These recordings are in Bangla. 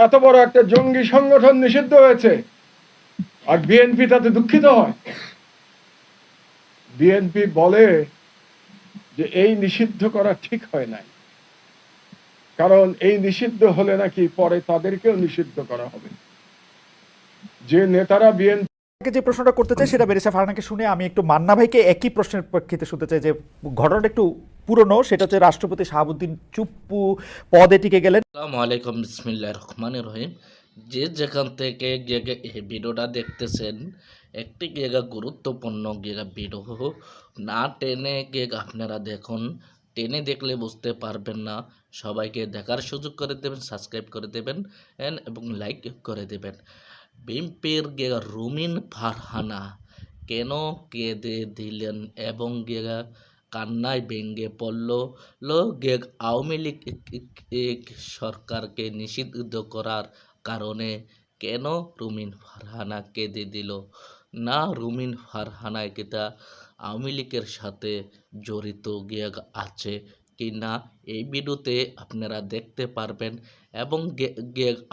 এত বড় একটা জঙ্গি সংগঠন নিষিদ্ধ হয়েছে আর বিএনপি তাতে দুঃখিত হয়। বিএনপি বলে যে এই নিষিদ্ধ করা ঠিক হয় নাই, কারণ এই নিষিদ্ধ হলে নাকি পরে তাদেরকেও নিষিদ্ধ করা হবে। যে নেতারা বিএনপি যে প্রশ্নটা করতে চাই সেটা বেরিসা ফারহানাকে শুনে আমি একটু মান্না ভাইকে একই প্রশ্নের প্রেক্ষিতে শুনতে চাই যে ঘটনাটা একটু পুরনো, সেটা হচ্ছে রাষ্ট্রপতি শাহাবুদ্দিন চুপ্পু পদে টিকে গেলেন। আসসালামু আলাইকুম, বিসমিল্লাহির রহমানির রহিম। যে যেখান থেকে এই ভিডিওটা দেখতেছেন, একটি গুরুত্বপূর্ণ ভিডিও, না টেনে আপনারা দেখুন। টেনে দেখলে বুঝতে পারবেন না। সবাইকে দেখার সুযোগ করে দেবেন, সাবস্ক্রাইব করে দেবেন এবং লাইক করে দেবেন। বিএনপির রুমিন ফারহানা কেন কেঁদে দিলেন এবং কান্নায় ভেঙে পড়ল আওয়ামী লীগ সরকারকে নিষিদ্ধ করার কারণে কেন রুমিন ফারহানা কেঁদে দিল? না, রুমিন ফারহানা এটা আওয়ামী লীগের সাথে জড়িত আছে কি না এই ভিডিওতে আপনারা দেখতে পারবেন। এবং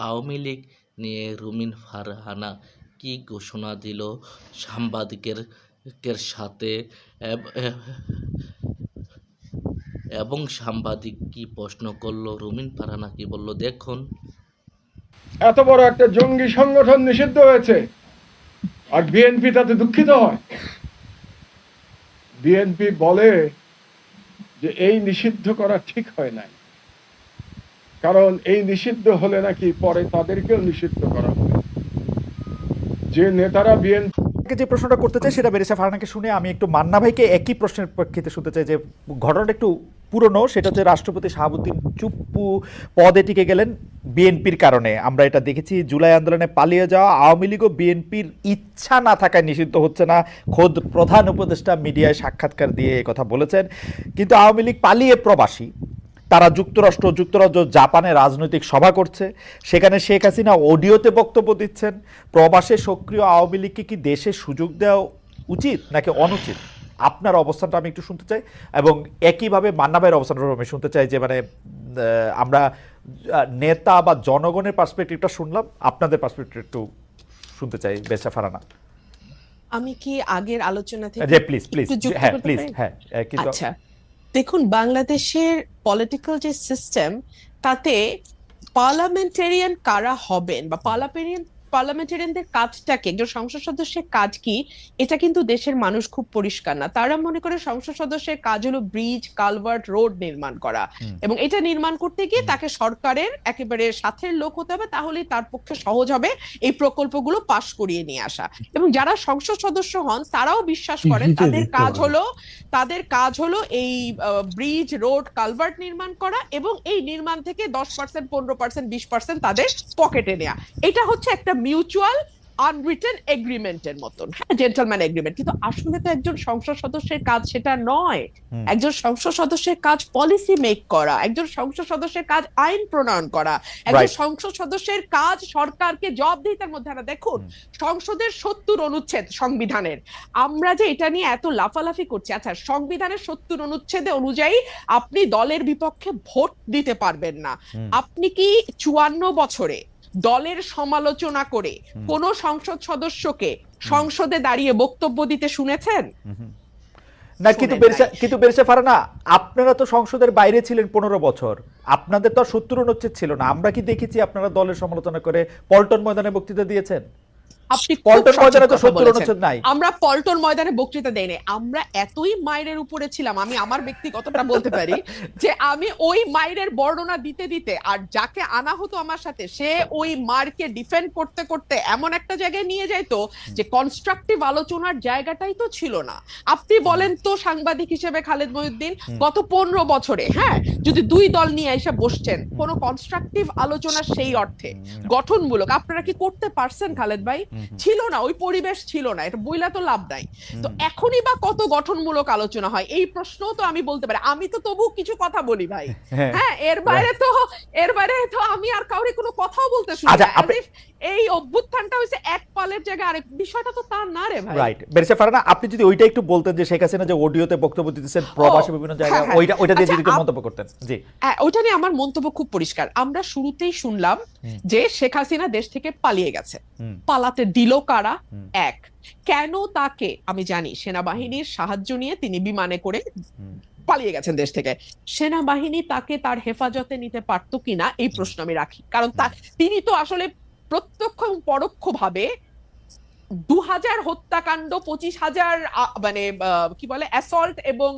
আওয়ামী লীগ নিয়ে রুমিন ফারহানা কি ঘোষণা দিল সাংবাদিকের সাথে, এবং সাংবাদিক কি প্রশ্ন করলো, রুমিন ফারহানা কি বলল, দেখুন। এত বড় একটা জঙ্গি সংগঠন নিষিদ্ধ হয়েছে আর বিএনপি তাতে দুঃখিত হয়। বিএনপি বলে যে এই নিষিদ্ধ করা ঠিক হয় নাই, কারণ এই নিষিদ্ধ হলে নাকি পরে তাদেরকেও নিষিদ্ধ করা হবে। যে নেতারা বিএনপি যে প্রশ্নটা করতে চাই সেটা বেরিসা ফারহানাকে শুনে আমি একটু মান্না ভাইকে একই প্রশ্নের প্রেক্ষিতে শুনতে চাই যে ঘটনাটা একটু পুরনো, সেটা হচ্ছে রাষ্ট্রপতি শাহাবুদ্দিন চুপ্পু পদে টিকে গেলেন বিএনপির কারণে। আমরা এটা দেখেছি, জুলাই আন্দোলনে পালিয়ে যাওয়া আওয়ামী লীগ ও বিএনপির ইচ্ছা না থাকায় নিষিদ্ধ হচ্ছে না। খোদ প্রধান উপদেষ্টা মিডিয়ায় সাক্ষাৎকার দিয়ে কথা বলেছেন। কিন্তু আওয়ামী লীগ পালিয়ে প্রবাসী, তারা যুক্তরাজ্য জাপানে রাজনৈতিক সভা করছে, সেখানে শেখ হাসিনা অডিওতে বক্তব্য দিচ্ছেন। প্রবাসে সক্রিয় আওয়ামী লীগকে কি দেশে সুযোগ দেওয়া উচিত নাকি অনুচিত? আপনার অবস্থানটা আমি একটু শুনতে চাই, এবং একইভাবে মান্না ভাইয়ের অবস্থানটা আমি শুনতে চাই যে আমরা নেতা বা জনগণের পার্সপেক্টিভটা শুনলাম, আপনাদের পার্সপেক্টিভ একটু শুনতে চাই বেরিসা ফারহানা। আমি কি আগের আলোচনা থেকে প্লিজ হ্যাঁ প্লিজ হ্যাঁ। আচ্ছা, দেখুন, বাংলাদেশের পলিটিক্যাল যে সিস্টেম, তাতে পার্লামেন্টারিয়ান কারা হবেন বা পার্লামেন্টারিয়ানদের কাজটা কি, একজন সংসদ সদস্যের কাজ কি, এটা কিন্তু দেশের মানুষ খুব পরিষ্কার না। তারা মনে করে সংসদ সদস্যের কাজ হলো ব্রিজ, কালভার্ট, রোড নির্মাণ করা, এবং এটা নির্মাণ করতে গিয়ে তাকে সরকারের একেবারে সাথের লোক হতে হবে, তাহলেই তার পক্ষে সহজ হবে এই প্রকল্পগুলো পাশ করিয়ে নিয়ে আসা। এবং যারা সংসদ সদস্য হন তারাও বিশ্বাস করেন তাদের কাজ হলো এই ব্রিজ, রোড, কালভার্ট নির্মাণ করা, এবং এই নির্মাণ থেকে 10%, 15%, 20% তাদের পকেটে নেওয়া। এটা হচ্ছে একটা মিউচুয়াল আনরিটেন এগ্রিমেন্টের মতন, হ্যাঁ, জেন্টলম্যান এগ্রিমেন্ট। কিন্তু আসলে তো একজন সংসদ সদস্যের কাজ সেটা নয়। একজন সংসদ সদস্যের কাজ পলিসি মেক করা, একজন সংসদ সদস্যের কাজ আইন প্রণয়ন করা, একজন সংসদ সদস্যের কাজ সরকারকে জবাবদিহিতার মধ্যে আনা। দেখুন, সংসদের 70 অনুচ্ছেদ সংবিধানের, আমরা যে এটা নিয়ে এত লাফালাফি করছি, আচ্ছা, সংবিধানের 70 অনুচ্ছেদে অনুযায়ী আপনি দলের বিপক্ষে ভোট দিতে পারবেন না। আপনি কি 54 বছরে দলের সমালোচনা করে কোন সংসদ সদস্যকে সংসদে দাঁড়িয়ে বক্তব্য দিতে শুনেছেন? না, কিন্তু বেরিসা ফারহানা, আপনারা তো সংসদের বাইরে ছিলেন 15 বছর, আপনাদের তো 70 অনুচ্ছেদ ছিল না। আমরা কি দেখেছি আপনারা দলের সমালোচনা করে পল্টন ময়দানে বক্তৃতা দিয়েছেন? আপনি পল্টন ময়দানে তো 70 অনুচ্ছেদ নাই। আমরা পল্টন ময়দানে বক্তৃতা দেই নাই। আমরা এতই মাইরের উপরে ছিলাম, আমি আমার ব্যক্তিগতটা বলতে পারি যে আমি ওই মাইরের বর্ণনা দিতে দিতে, আর যাকে আনা হতো আমার সাথে, সে ওই মারকে ডিফেন্ড করতে করতে এমন একটা জায়গায় নিয়ে যাইতো যে কনস্ট্রাকটিভ আলোচনার জায়গাটাই তো ছিল না। আপনি বলেন তো, সাংবাদিক হিসেবে খালেদ মহিউদ্দিন, গত 15 বছরে, হ্যাঁ, যদি দুই দল নিয়ে এসে বসছেন, কোন কনস্ট্রাকটিভ আলোচনা সেই অর্থে গঠনমূলক আপনারা কি করতে পারছেন খালেদ ভাই? ছিল না, ওই পরিবেশ ছিল না, এটা বইলা তো লাভ নাই। তো এখনই বা কত গঠনমূলক আলোচনা হয় এই প্রশ্নও তো আমি বলতে পারি। আমি তো তবু কিছু কথা বলি ভাই, হ্যাঁ, এর বাইরে তো আমি আর কাউরে কোনো কথাও বলতে শুনি না। এই অভ্যুত্থানটা হয়েছে এক পালের জায়গায় আরেক, বিষয়টা তো তা না রে ভাই। রাইট, ব্যারিস্টার ফারহানা, আপনি যদি ওইটা একটু বলতেন যে শেখ হাসিনা যে অডিওতে বক্তব্য দিতেছেন প্রবাসী বিভিন্ন জায়গায়, হ্যাঁ, ওইটা দিয়ে আচ্ছা, যদি একটু মন্তব্য করতেন। জি। ওইটা নিয়ে আমার মন্তব্য খুব পরিষ্কার। আমরা শুরুতেই শুনলাম যে শেখ হাসিনা দেশ থেকে পালিয়ে গেছে। পালাতে দিল কারা? এক, কেন তাকে, আমি জানি সেনাবাহিনীর সাহায্য নিয়ে তিনি বিমানে করে পালিয়ে গেছেন দেশ থেকে, সেনাবাহিনী তাকে তার হেফাজতে নিতে পারতো কিনা এই প্রশ্ন আমি রাখি। কারণ তিনি তো আসলে প্রত্যক্ষ এবং পরোক্ষ ভাবে 2000 হত্যাকাণ্ড, 25,000 মানে কি বলে অ্যাসল্ট এবং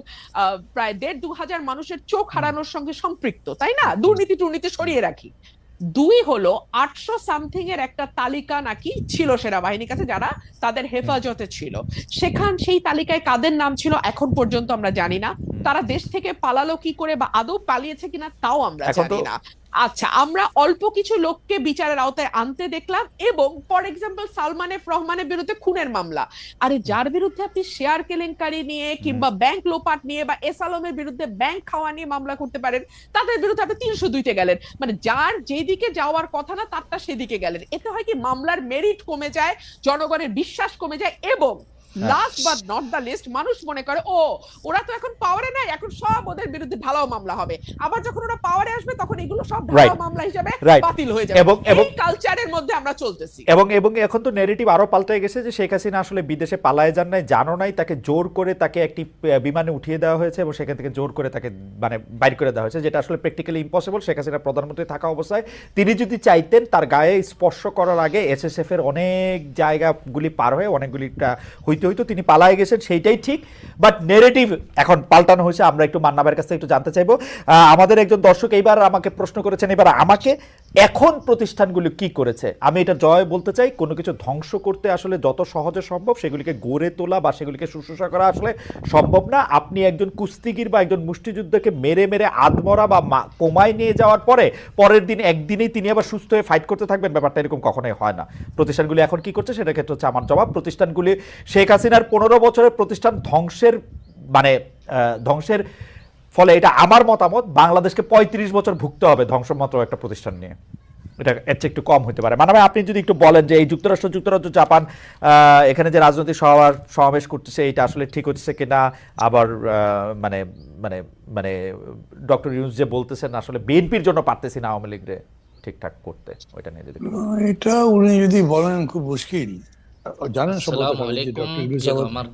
প্রায় 1,500-2,000 মানুষের চোখ হারানোর সঙ্গে সম্পৃক্ত, তাই না? দুর্নীতি টুর্নীতি সরিয়ে রাখি। দুই হলো 800 সামথিং এর একটা তালিকা নাকি ছিল সেনাবাহিনীর কাছে যারা তাদের হেফাজতে ছিল। সেই তালিকায় কাদের নাম ছিল এখন পর্যন্ত আমরা জানি না। তারা দেশ থেকে পালালো কি করে বা আদৌ পালিয়েছে কিনা তাও আমরা জানি না। আচ্ছা, আমরা অল্প কিছু লোককে বিচারের আওতায় আনতে দেখলাম, এবং ফর এক্সাম্পল সালমান এফ রহমানের বিরুদ্ধে খুনের মামলা। আরে যার বিরুদ্ধে আপনি শেয়ার কেলেঙ্কারি নিয়ে কিংবা ব্যাংক লোপাট নিয়ে বা এস আলমের বিরুদ্ধে ব্যাংক খাওয়া নিয়ে মামলা করতে পারেন, তাদের বিরুদ্ধে আপনি 302-তে গেলেন। মানে যার যেদিকে যাওয়ার কথা না তারটা সেদিকে গেলেন। এতে হয় কি, মামলার মেরিট কমে যায়, জনগণের বিশ্বাস কমে যায়, এবং last but not the least, মানুষ মনে করে ও ওরা তো এখন পাওয়ারে নাই, এখন সব ওদের বিরুদ্ধে ঢালাও মামলা হবে। আবার যখন ওরা পাওয়ারে আসবে তখন এগুলো সব ঢালাও মামলা হিসেবে বাতিল হয়ে যাবে। এবং কালচারের মধ্যে আমরা চলতেছি। এবং এখন তো ন্যারেটিভ আরো পাল্টায় গেছে যে শেখ হাসিনা আসলে বিদেশে পালায় যান নাই, জানো নাই, তাকে জোর করে তাকে একটি বিমানে উঠিয়ে দেওয়া হয়েছে এবং সেখান থেকে জোর করে তাকে মানে বাইর করে দেওয়া হয়েছে, যেটা আসলে প্র্যাকটিক্যালি ইম্পসিবল। শেখ হাসিনা প্রধানমন্ত্রী থাকা অবস্থায় তিনি যদি চাইতেন তার গায়ে স্পর্শ করার আগে এসএসএফ এর অনেক জায়গাগুলি পার হয়ে অনেকগুলি হইতে তিনি পালায় গেছেন, সেইটাই ঠিক। বাট নেরেটিভ এখন পাল্টানো হয়েছে। আমরা একটু মান্নাবের কাছ থেকে একটু জানতে চাইবো। আমাদের একজন দর্শক এইবার আমাকে প্রশ্ন করেছেন, এবার আমাকে, এখন প্রতিষ্ঠানগুলো কি করেছে? আমি এটা জয় বলতে চাই, কোনো কিছু ধ্বংস করতে আসলে যত সহজে সম্ভব সেগুলিকে গড়ে তোলা বা সেগুলিকে শুশ্রূষা করা আসলে সম্ভব না। আপনি একজন কুস্তিগির বা একজন মুষ্টিযুদ্ধকে মেরে মেরে আধমরা বা কোমায় নিয়ে যাওয়ার পরে পরের দিন একদিনেই তিনি আবার সুস্থ হয়ে ফাইট করতে থাকবেন, ব্যাপারটা এরকম কখনোই হয় না। প্রতিষ্ঠানগুলি এখন কি করছে সেটার ক্ষেত্রে হচ্ছে আমার জবাব। প্রতিষ্ঠানগুলি শেখ হাসিনার 15 বছরের প্রতিষ্ঠান ধ্বংসের ফলে, এটা আমার মতামত, বাংলাদেশকে 35 বছর ভুগতে হবে ধ্বংসমাত্র একটা প্রতিষ্ঠান নিয়ে। এটা এর চেয়ে একটু কম হতে পারে। মানে আপনি যদি একটু বলেন যে এই যুক্তরাজ্য জাপান এখানে যে রাজনৈতিক সমাবেশ করতেছে এটা আসলে ঠিক হচ্ছে কিনা, আবার মানে মানে মানে ডক্টর ইউনূস যে বলতেছেন আসলে বিএনপির জন্য পারতেছি না আওয়ামী লীগরে ঠিকঠাক করতে, ওইটা নিয়ে যদি এটা উনি যদি বলেন খুব মুশকিল। জানেন আসসালামু আলাইকুম আমার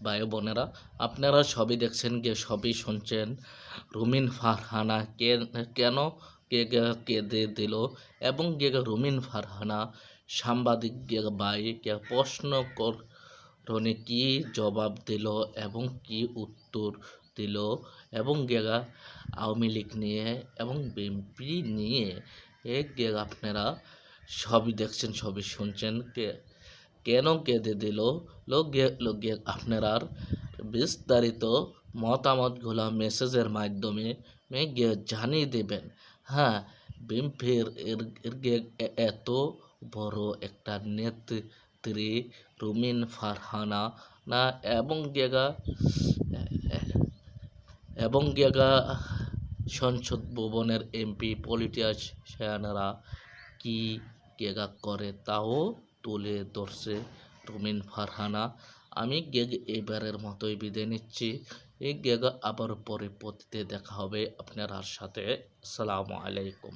ভাই বোনেরা, আপনারা সবই দেখছেন, সবই শুনছেন। রুমিন ফারহানা কেন কেঁদে দিল, এবং রুমিন ফারহানা সাংবাদিক ভাই প্রশ্ন করণে কি জবাব দিল এবং কি উত্তর দিল, এবং আওয়ামী লীগ নিয়ে এবং বিএনপি নিয়ে আপনারা সবই দেখছেন, সবই শুনছেন। কেন কেঁদে দিল আপনারা বিস্তারিত মতামতগুলো মেসেজের মাধ্যমে জানিয়ে দেবেন। হ্যাঁ, বিএনপির এত বড় একটা নেত্রী রুমিন ফারহানা না, এবং সংসদ ভবনের এমপি পলিটিশিয়ানরা কি করে তাও তুলে ধরছে রুমিন ফারহানা। আমি এবারের মতোই বিদায় নিচ্ছি। আবার পরে দেখা হবে আপনার সাথে। আসসালামু আলাইকুম।